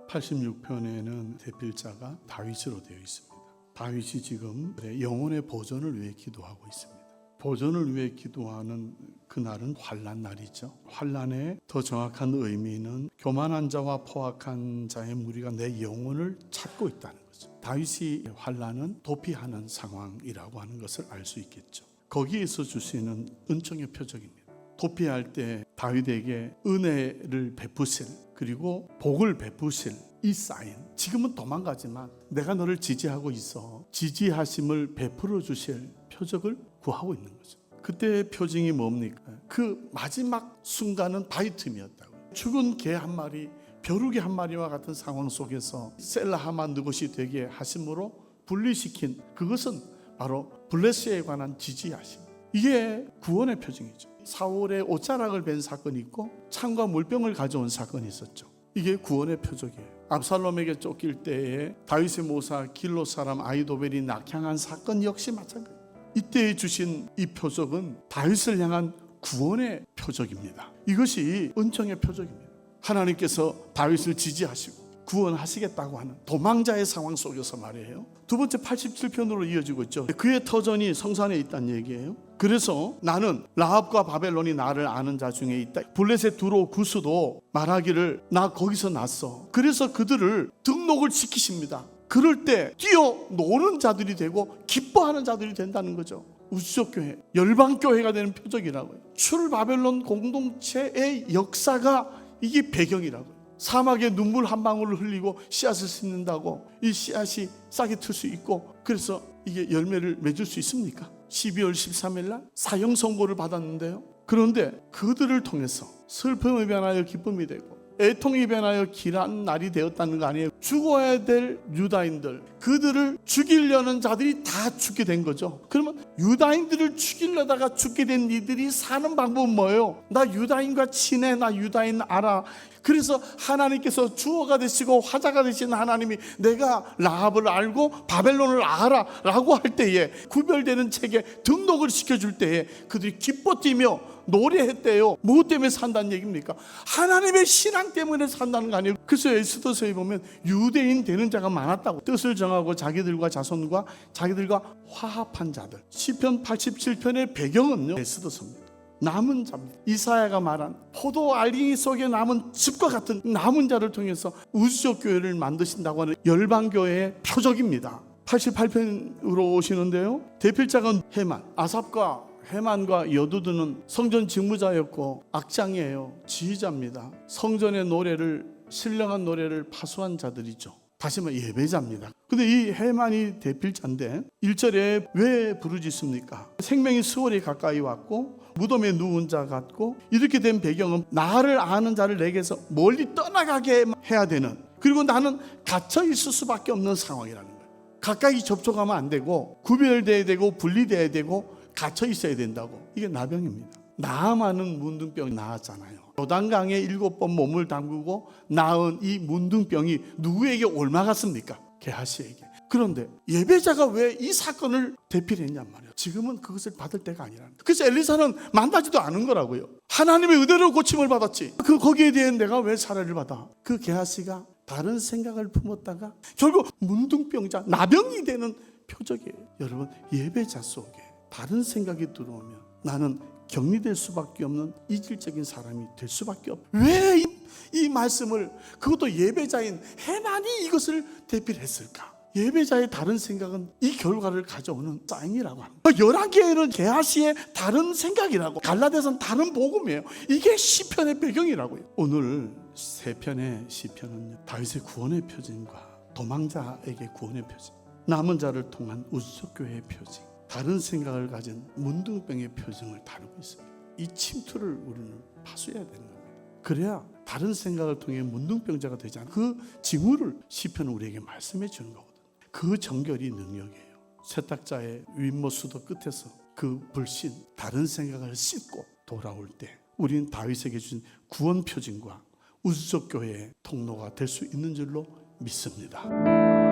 86편에는 대필자가 다윗으로 되어 있습니다. 다윗이 지금 영혼의 보존을 위해 기도하고 있습니다. 보존을 위해 기도하는 그날은 환난 날이죠. 환난의 더 정확한 의미는 교만한 자와 포악한 자의 무리가 내 영혼을 찾고 있다는 거죠. 다윗이 환난은 도피하는 상황이라고 하는 것을 알 수 있겠죠. 거기에서 주시는 은총의 표적입니다. 도피할 때 다윗에게 은혜를 베푸실, 그리고 복을 베푸실 이 사인, 지금은 도망가지만 내가 너를 지지하고 있어, 지지하심을 베풀어 주실 표적을 구하고 있는 거죠. 그때의 표징이 뭡니까? 그 마지막 순간은 다윗임이었다고요. 죽은 개 한 마리, 벼룩이 한 마리와 같은 상황 속에서 셀라하만 느것이 되게 하심으로 분리시킨 그것은 바로 블레스에 관한 지지하심. 이게 구원의 표징이죠. 사울의 옷자락을 벤 사건이 있고 창과 물병을 가져온 사건이 있었죠. 이게 구원의 표적이에요. 압살롬에게 쫓길 때에 다윗의 모사 길로 사람 아히도벨이 낙향한 사건 역시 마찬가지예요. 이때 주신 이 표적은 다윗을 향한 구원의 표적입니다. 이것이 은총의 표적입니다. 하나님께서 다윗을 지지하시고 구원하시겠다고 하는 도망자의 상황 속에서 말이에요. 두 번째 87편으로 이어지고 있죠. 그의 터전이 성산에 있다는 얘기예요. 그래서 나는 라합과 바벨론이 나를 아는 자 중에 있다. 블레셋 두로 구스도 말하기를 나 거기서 났어. 그래서 그들을 등록을 시키십니다. 그럴 때 뛰어노는 자들이 되고 기뻐하는 자들이 된다는 거죠. 우주적교회, 열방교회가 되는 표적이라고요. 출바벨론 공동체의 역사가 이게 배경이라고요. 사막에 눈물 한 방울을 흘리고 씨앗을 심는다고 이 씨앗이 싹이 틀 수 있고, 그래서 이게 열매를 맺을 수 있습니까? 12월 13일 날 사형 선고를 받았는데요. 그런데 그들을 통해서 슬픔이 변하여 기쁨이 되고 애통이 변하여 길한 날이 되었다는 거 아니에요. 죽어야 될 유다인들, 그들을 죽이려는 자들이 다 죽게 된 거죠. 그러면 유다인들을 죽이려다가 죽게 된 이들이 사는 방법은 뭐예요? 나 유다인과 친해, 나 유다인 알아. 그래서 하나님께서 주어가 되시고 화자가 되신 하나님이 내가 라합을 알고 바벨론을 알아 라고 할 때에 구별되는 책에 등록을 시켜줄 때에 그들이 기뻐 뛰며 노래했대요. 무엇 때문에 산다는 얘기입니까? 하나님의 신앙 때문에 산다는 거 아니에요. 그래서 에스더서에 보면 유대인 되는 자가 많았다고. 뜻을 정하고 자기들과 자손과 자기들과 화합한 자들. 시편 87편의 배경은요, 에스더서입니다. 남은 자입니다. 이사야가 말한 포도 알갱이 속에 남은 즙과 같은 남은 자를 통해서 우주적 교회를 만드신다고 하는 열방교회의 표적입니다. 88편으로 오시는데요, 대필자가 헤만, 아삽과 헤만과 여두두는 성전 직무자였고 악장이에요. 지휘자입니다. 성전의 노래를, 신령한 노래를 파수한 자들이죠. 다시 말해 예배자입니다. 근데 이 헤만이 대필자인데 1절에 왜 부르짖습니까? 생명이 수월이 가까이 왔고 무덤에 누운 자 같고, 이렇게 된 배경은 나를 아는 자를 내게서 멀리 떠나가게 해야 되는, 그리고 나는 갇혀 있을 수밖에 없는 상황이라는 거예요. 가까이 접촉하면 안 되고 구별돼야 되고 분리돼야 되고 갇혀 있어야 된다고. 이게 나병입니다. 나아마는 문둥병이 나았잖아요. 요단강에 7번 몸을 담그고 나은 이 문둥병이 누구에게 옮아갔습니까? 게하시에게. 그런데 예배자가 왜 이 사건을 대필했냔 말이에요. 지금은 그것을 받을 때가 아니라는 거예요. 그래서 엘리사는 만나지도 않은 거라고요. 하나님의 은혜로 고침을 받았지. 거기에 대해 내가 왜 사례를 받아? 그 게하시가 다른 생각을 품었다가 결국 문둥병자, 나병이 되는 표적이에요. 여러분, 예배자 속에 다른 생각이 들어오면 나는 격리될 수밖에 없는 이질적인 사람이 될 수밖에 없어요. 왜 이 말씀을, 그것도 예배자인 헤만이 이것을 대필했을까? 예배자의 다른 생각은 이 결과를 가져오는 사인이라고 합니다. 11개는 게하시의 다른 생각이라고, 갈라디아서는 다른 복음이에요. 이게 시편의 배경이라고요. 오늘 세 편의 시편은 다윗의 구원의 표징과 도망자에게 구원의 표징, 남은 자를 통한 우주적 교회의 표징, 다른 생각을 가진 문둥병의 표징을 다루고 있습니다. 이 침투를 우리는 파수해야 되는 겁니다. 그래야 다른 생각을 통해 문둥병자가 되지 않는 그 징후를 시편은 우리에게 말씀해 주는 거거든요. 그 정결이 능력이에요. 세탁자의 윗모수도 끝에서 그 불신, 다른 생각을 씻고 돌아올 때 우리는 다윗에게 주신 구원 표징과 우주적 교회의 통로가 될 수 있는 줄로 믿습니다.